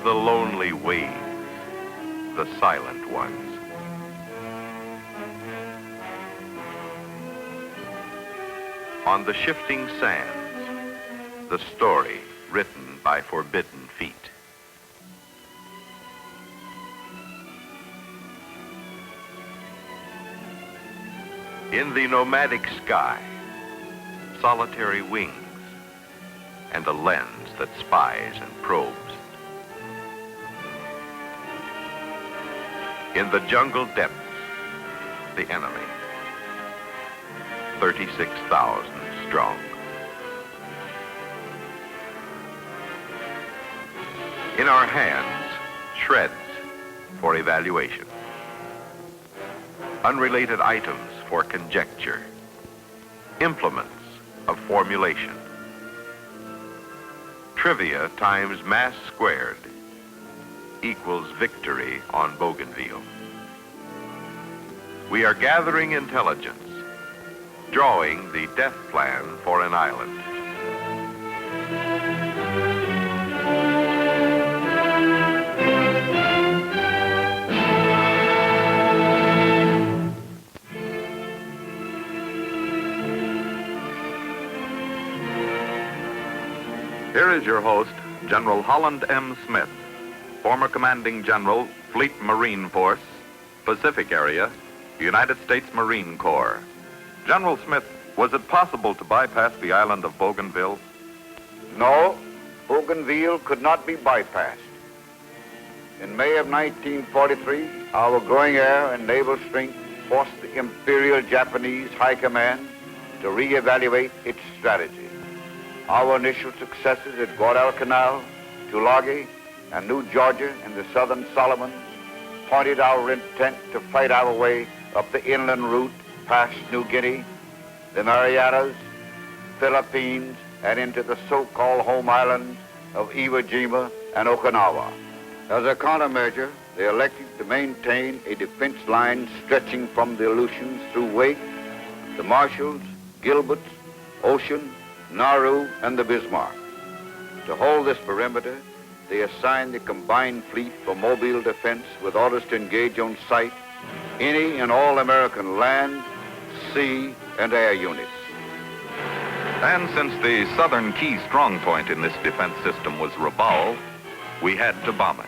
the lonely waves, the silent ones. On the shifting sands, the story written by forbidden feet. In the nomadic sky, solitary wings, and a lens that spies and probes. In the jungle depths, the enemy, 36,000 strong. In our hands, shreds for evaluation. Unrelated items for conjecture. Implements of formulation. Trivia times mass squared equals victory on Bougainville. We are gathering intelligence, drawing the death plan for an island. Here is your host, General Holland M. Smith, former Commanding General, Fleet Marine Force, Pacific Area, United States Marine Corps. General Smith, was it possible to bypass the island of Bougainville? No, Bougainville could not be bypassed. In May of 1943, our growing air and naval strength forced the Imperial Japanese High Command to reevaluate its strategy. Our initial successes at Guadalcanal, Tulagi, and New Georgia in the southern Solomons pointed our intent to fight our way up the inland route past New Guinea, the Marianas, Philippines, and into the so-called home islands of Iwo Jima and Okinawa. As a countermeasure, they elected to maintain a defense line stretching from the Aleutians through Wake, the Marshalls, Gilberts, Ocean, Nauru, and the Bismarck. To hold this perimeter, they assigned the combined fleet for mobile defense with orders to engage on sight any and all American land, sea, and air units. And since the southern key strong point in this defense system was Rabaul, we had to bomb it.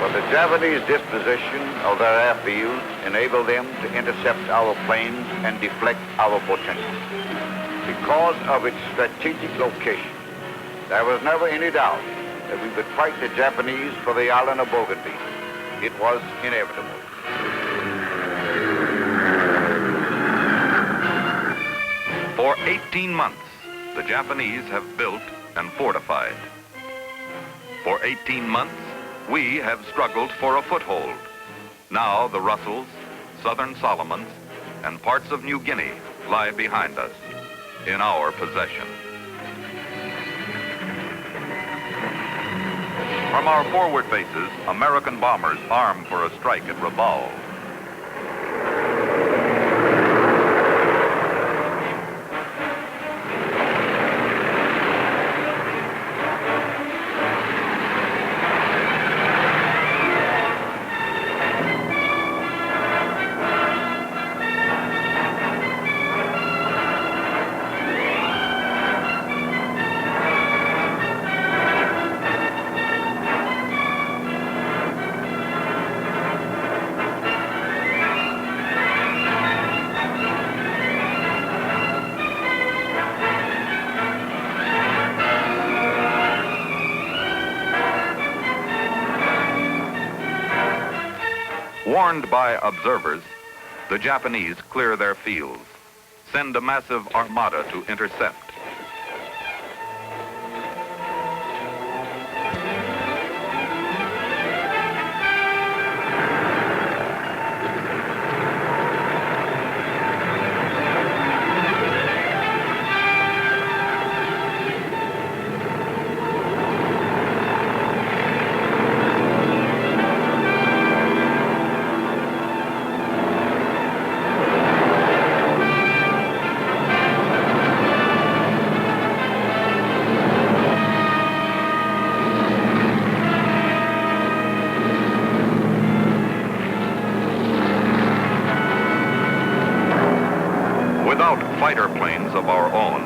But the Japanese disposition of their airfields enabled them to intercept our planes and deflect our potential. Because of its strategic location, there was never any doubt that we would fight the Japanese for the island of Bougainville. It was inevitable. For 18 months, the Japanese have built and fortified. For 18 months, we have struggled for a foothold. Now the Russells, southern Solomons, and parts of New Guinea lie behind us, in our possession. From our forward bases, American bombers arm for a strike at Rabaul. Warned by observers, the Japanese clear their fields, send a massive armada to intercept. our own.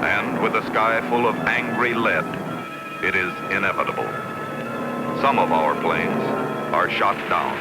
And with a sky full of angry lead, it is inevitable. Some of our planes are shot down.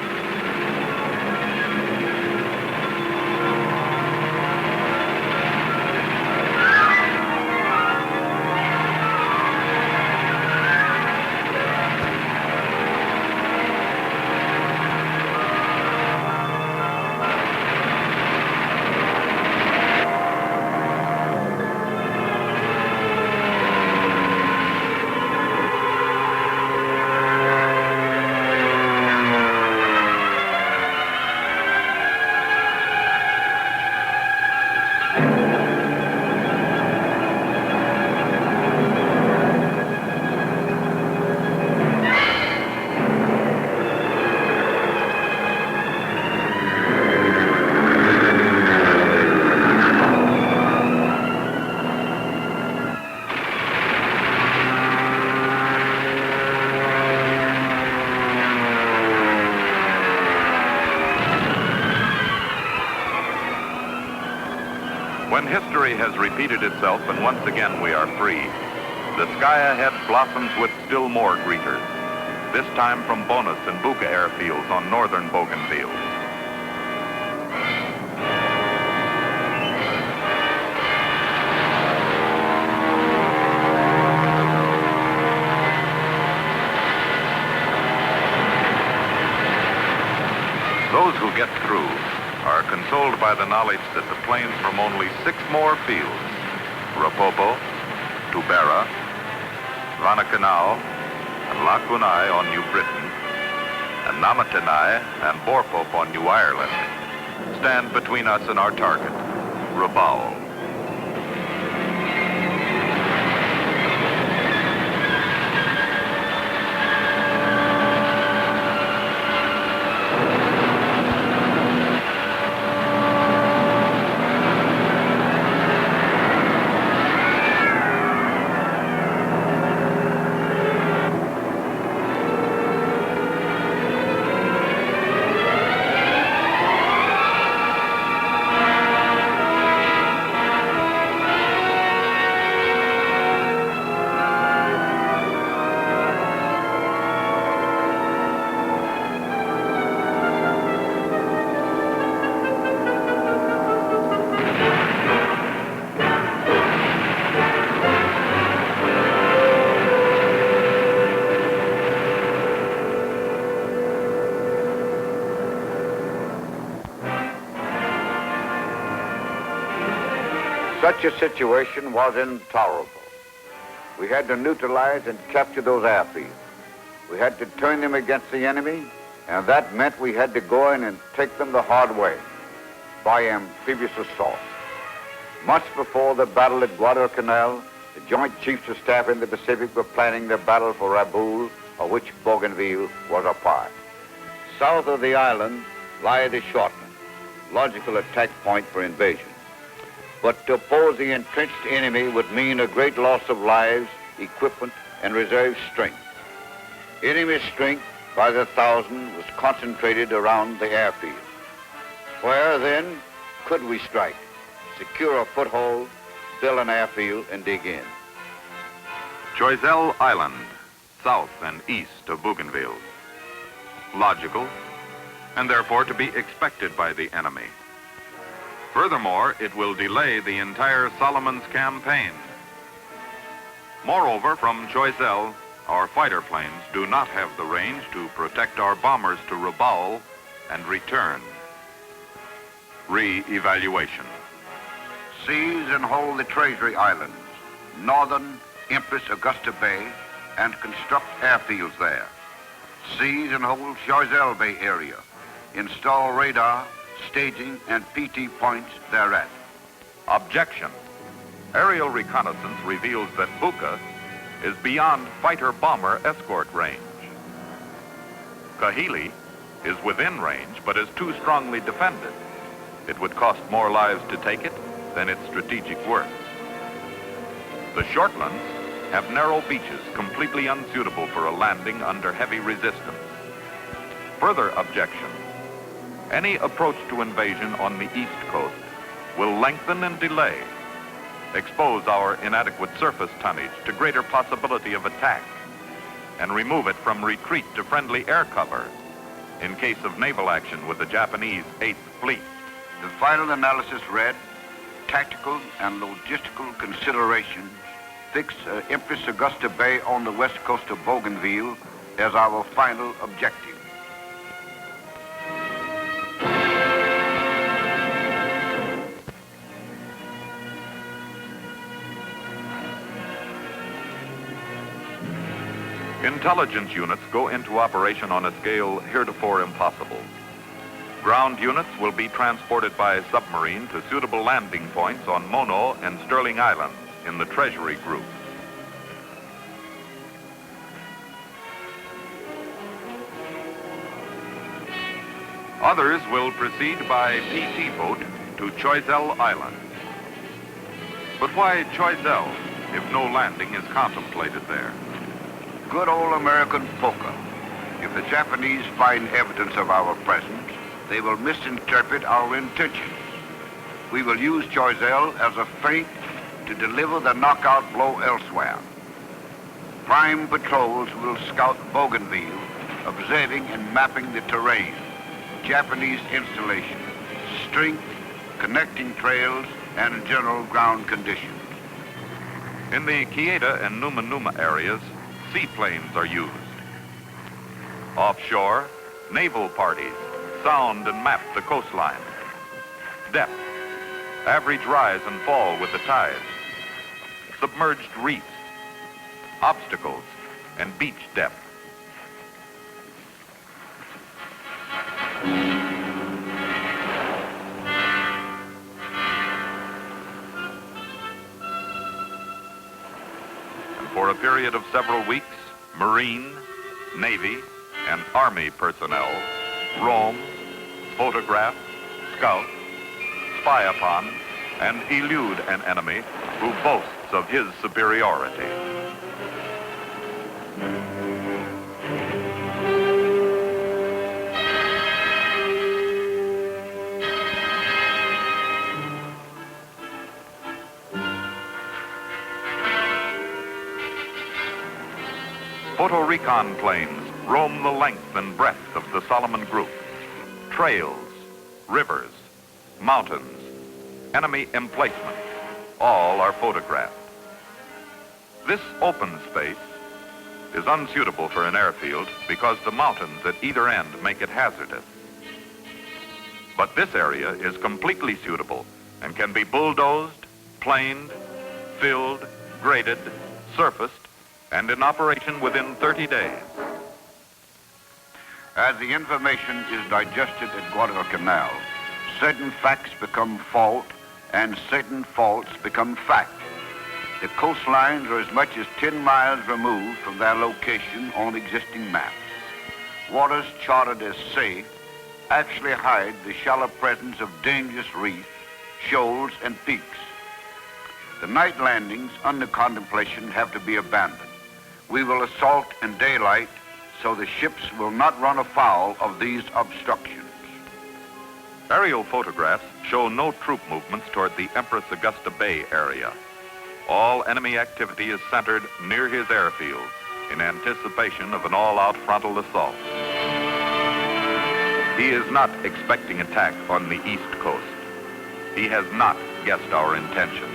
When history has repeated itself and once again we are free, the sky ahead blossoms with still more greeters, this time from Bonus and Buka airfields on northern Bougainville. Those who get through are consoled by the knowledge that the planes from only 6 more fields, Rapopo, Tubera, Vanakanau, and Lakunai on New Britain, and Namatanai and Borpop on New Ireland, stand between us and our target, Rabaul. Such a situation was intolerable. We had to neutralize and capture those airfields. We had to turn them against the enemy, and that meant we had to go in and take them the hard way, by amphibious assault. Much before the battle at Guadalcanal, the Joint Chiefs of Staff in the Pacific were planning the battle for Rabaul, of which Bougainville was a part. South of the island lie the Shortland, logical attack point for invasion. But to oppose the entrenched enemy would mean a great loss of lives, equipment, and reserve strength. Enemy strength by the thousand was concentrated around the airfield. Where then could we strike, secure a foothold, build an airfield, and dig in? Choiseul Island, south and east of Bougainville. Logical, and therefore to be expected by the enemy. Furthermore, it will delay the entire Solomon's campaign. Moreover, from Choiseul, our fighter planes do not have the range to protect our bombers to Rabaul and return. Re-evaluation. Seize and hold the Treasury Islands, northern Empress Augusta Bay, and construct airfields there. Seize and hold Choiseul Bay area. Install radar, staging, and PT points thereat. Objection. Aerial reconnaissance reveals that Buka is beyond fighter-bomber escort range. Kahili is within range, but is too strongly defended. It would cost more lives to take it than its strategic worth. The Shortlands have narrow beaches completely unsuitable for a landing under heavy resistance. Further objection. Any approach to invasion on the east coast will lengthen and delay expose our inadequate surface tonnage to greater possibility of attack, and remove it from retreat to friendly air cover in case of naval action with the Japanese 8th Fleet. The final analysis read, tactical and logistical considerations fix Empress Augusta Bay on the west coast of Bougainville as our final objective. Intelligence units go into operation on a scale heretofore impossible. Ground units will be transported by submarine to suitable landing points on Mono and Sterling Islands in the Treasury Group. Others will proceed by PT boat to Choiseul Island. But why Choiseul if no landing is contemplated there? Good old American poker. If the Japanese find evidence of our presence, they will misinterpret our intentions. We will use Choiseul as a feint to deliver the knockout blow elsewhere. Prime patrols will scout Bougainville, observing and mapping the terrain, Japanese installation, strength, connecting trails, and general ground conditions. In the Kieta and Numa Numa areas, seaplanes are used. Offshore, naval parties sound and map the coastline. Depth, average rise and fall with the tides, submerged reefs, obstacles, and beach depth. And for a period of several weeks, Marine, Navy, and Army personnel roam, photograph, scout, spy upon, and elude an enemy who boasts of his superiority. Photo recon planes roam the length and breadth of the Solomon Group. Trails, rivers, mountains, enemy emplacements, all are photographed. This open space is unsuitable for an airfield because the mountains at either end make it hazardous. But this area is completely suitable and can be bulldozed, planed, filled, graded, surfaced, and in operation within 30 days. As the information is digested at Guadalcanal, certain facts become fault and certain faults become fact. The coastlines are as much as 10 miles removed from their location on existing maps. Waters charted as safe actually hide the shallow presence of dangerous reefs, shoals, and peaks. The night landings under contemplation have to be abandoned. We will assault in daylight so the ships will not run afoul of these obstructions. Aerial photographs show no troop movements toward the Empress Augusta Bay area. All enemy activity is centered near his airfields in anticipation of an all-out frontal assault. He is not expecting attack on the East Coast. He has not guessed our intention.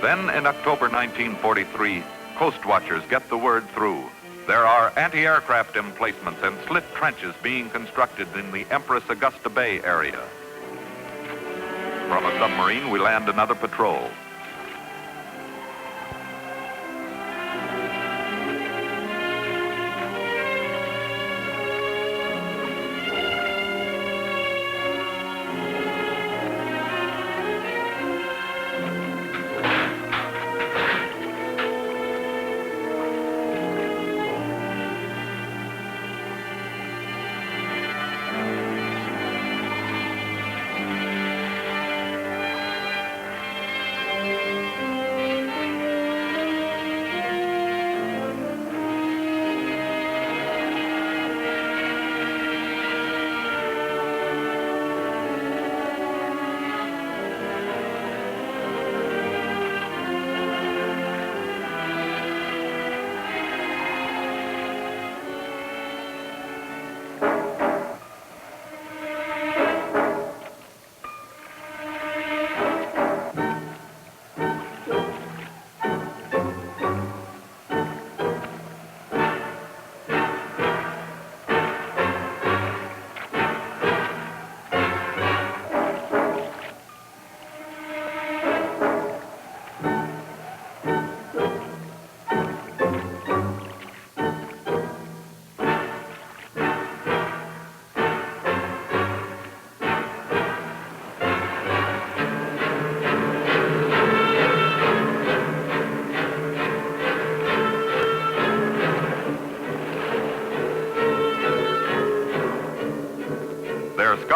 Then in October 1943, Coast Watchers get the word through. There are anti-aircraft emplacements and slit trenches being constructed in the Empress Augusta Bay area. From a submarine, we land another patrol.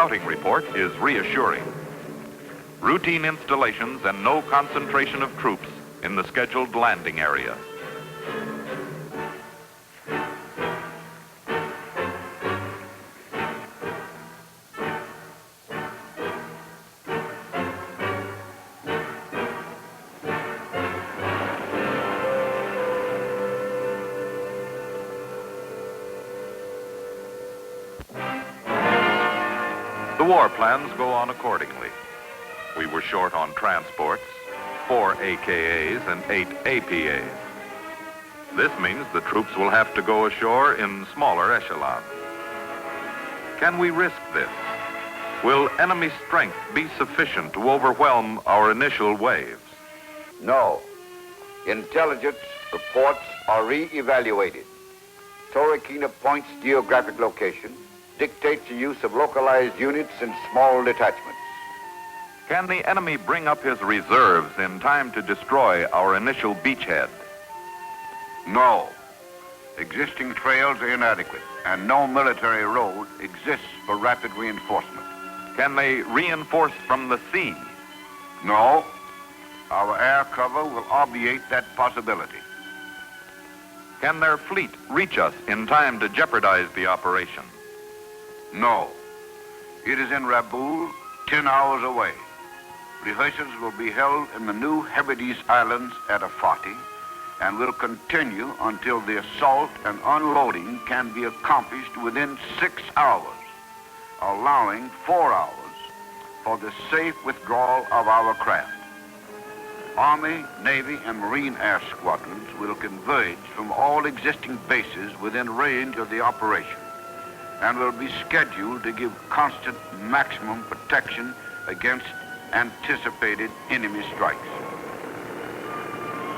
scouting report is reassuring. Routine installations and no concentration of troops in the scheduled landing area. The war plans go on accordingly. We were short on transports, 4 AKAs and 8 APAs. This means the troops will have to go ashore in smaller echelons. Can we risk this? Will enemy strength be sufficient to overwhelm our initial waves? No. Intelligence reports are re-evaluated. Torquemada Point's geographic location dictates the use of localized units and small detachments. Can the enemy bring up his reserves in time to destroy our initial beachhead? No. Existing trails are inadequate, and no military road exists for rapid reinforcement. Can they reinforce from the sea? No. Our air cover will obviate that possibility. Can their fleet reach us in time to jeopardize the operation? No. It is in Rabaul, 10 hours away. Rehearsals will be held in the new Hebrides Islands at Afati and will continue until the assault and unloading can be accomplished within 6 hours, allowing 4 hours for the safe withdrawal of our craft. Army, Navy, and Marine air squadrons will converge from all existing bases within range of the operation and will be scheduled to give constant maximum protection against anticipated enemy strikes.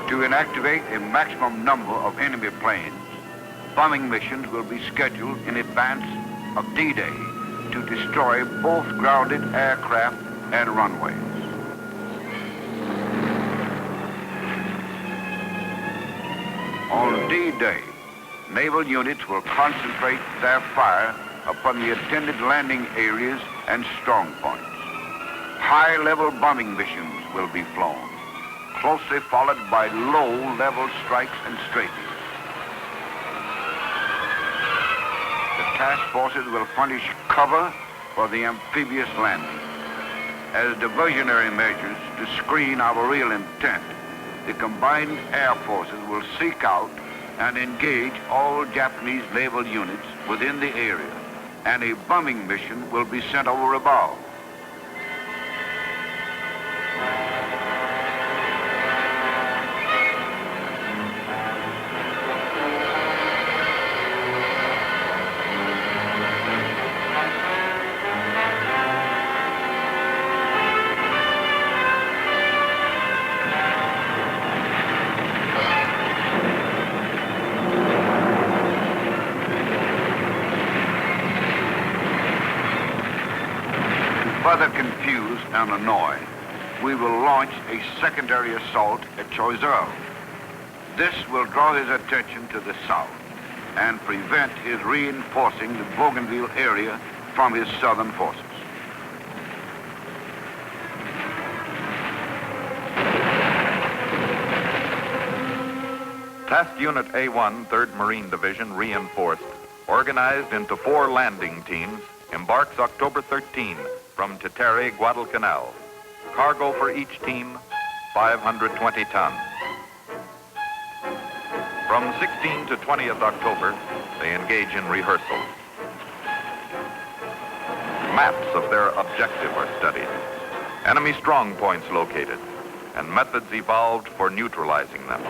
To inactivate a maximum number of enemy planes, bombing missions will be scheduled in advance of D-Day to destroy both grounded aircraft and runways. On D-Day, naval units will concentrate their fire upon the attended landing areas and strong points. High-level bombing missions will be flown, closely followed by low-level strikes and straightings. The task forces will furnish cover for the amphibious landing. As diversionary measures to screen our real intent, the combined air forces will seek out and engage all Japanese naval units within the area, and a bombing mission will be sent over Rabaul. Further confuse and annoy, we will launch a secondary assault at Choiseul. This will draw his attention to the south and prevent his reinforcing the Bougainville area from his southern forces. Task Unit A1, 3rd Marine Division, reinforced, organized into 4 landing teams, embarks October 13 from Tetere, Guadalcanal. Cargo for each team, 520 tons. From 16 to 20th October, they engage in rehearsals. Maps of their objective are studied, enemy strong points located, and methods evolved for neutralizing them.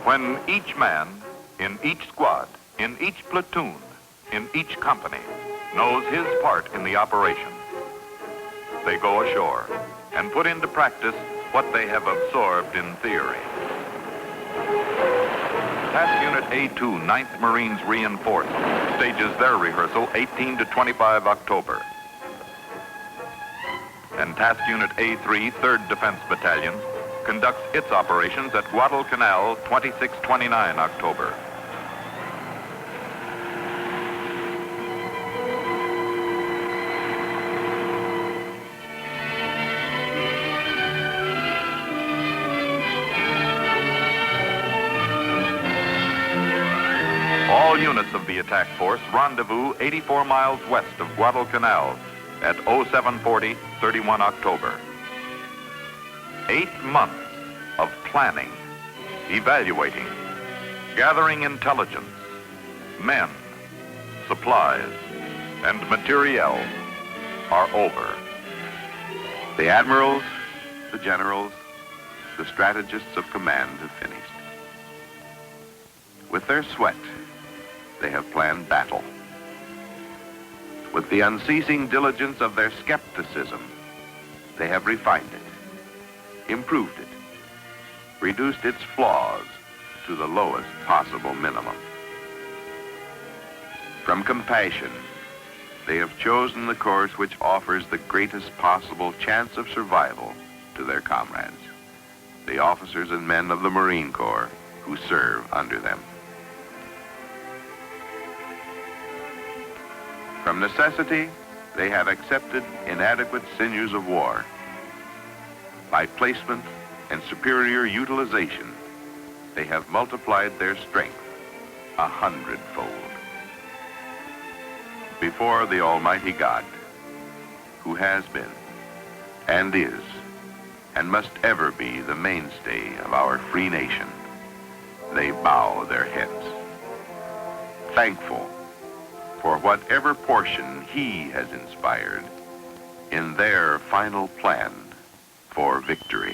When each man, in each squad, in each platoon, in each company, knows his part in the operation, they go ashore and put into practice what they have absorbed in theory. Task Unit A2, 9th Marines Reinforced, stages their rehearsal 18 to 25 October. And Task Unit A3, 3rd Defense Battalion, conducts its operations at Guadalcanal 26-29 October. All units of the attack force rendezvous 84 miles west of Guadalcanal at 0740, 31 October. 8 months of planning, evaluating, gathering intelligence, men, supplies, and materiel are over. The admirals, the generals, the strategists of command have finished. With their sweat, they have planned battle. With the unceasing diligence of their skepticism, they have refined it, improved it, reduced its flaws to the lowest possible minimum. From compassion, they have chosen the course which offers the greatest possible chance of survival to their comrades, the officers and men of the Marine Corps who serve under them. From necessity, they have accepted inadequate sinews of war. By placement and superior utilization, they have multiplied their strength 100-fold. Before the Almighty God, who has been, and is, and must ever be the mainstay of our free nation, they bow their heads, thankful for whatever portion He has inspired in their final plan for victory.